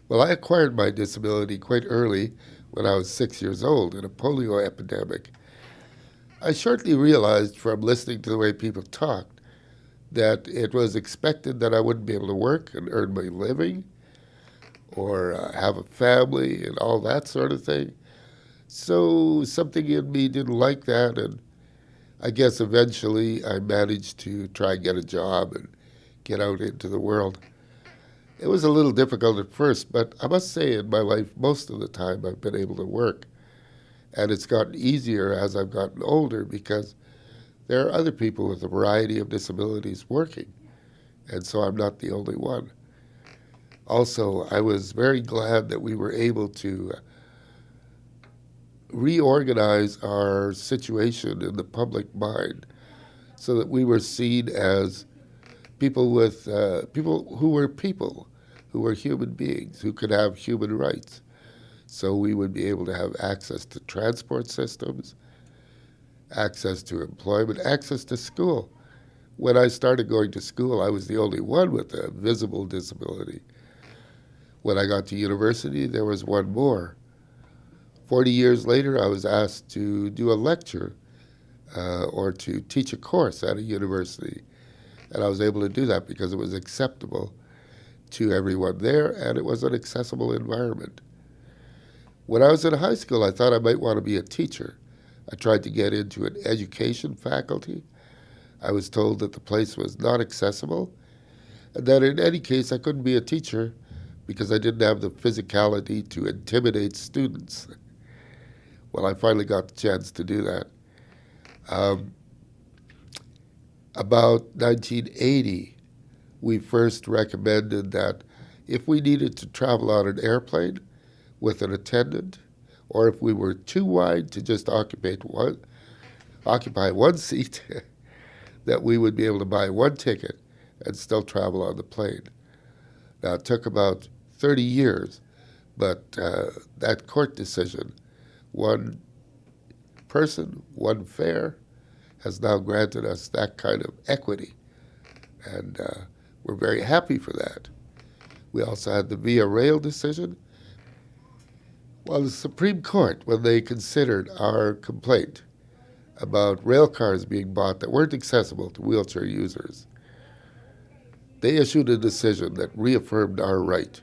Well, I acquired my disability quite early when I was 6 years old in a polio epidemic. I shortly realized from listening to the way people talked that it was expected that I wouldn't be able to work and earn my living or have a family and all that sort of thing. So something in me didn't like that, and I guess eventually I managed to try and get a job and get out into the world. It was a little difficult at first, but I must say in my life, most of the time I've been able to work. And it's gotten easier as I've gotten older because there are other people with a variety of disabilities working. And so I'm not the only one. Also, I was very glad that we were able to reorganize our situation in the public mind so that we were seen as people who were human beings who could have human rights. So we would be able to have access to transport systems, access to employment, access to school. When I started going to school, I was the only one with a visible disability. When I got to university, there was one more. 40 years later, I was asked to do a lecture or to teach a course at a university. And I was able to do that because it was acceptable to everyone there and it was an accessible environment. When I was in high school, I thought I might want to be a teacher. I tried to get into an education faculty. I was told that the place was not accessible and that in any case I couldn't be a teacher because I didn't have the physicality to intimidate students. Well, I finally got the chance to do that. Um, about 1980, we first recommended that if we needed to travel on an airplane with an attendant, or if we were too wide to just occupy one seat, that we would be able to buy one ticket and still travel on the plane. Now, it took about 30 years, but that court decision, one person, one fare, has now granted us that kind of equity. And we're very happy for that. We also had the Via Rail decision. Well, the Supreme Court, when they considered our complaint about rail cars being bought that weren't accessible to wheelchair users, they issued a decision that reaffirmed our right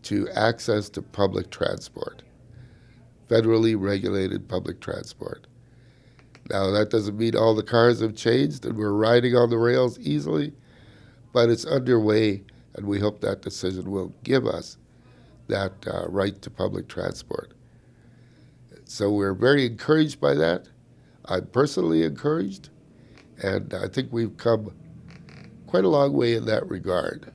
to access to public transport, federally regulated public transport. Now, that doesn't mean all the cars have changed and we're riding on the rails easily, but it's underway, and we hope that decision will give us that right to public transport. So we're very encouraged by that. I'm personally encouraged, and I think we've come quite a long way in that regard.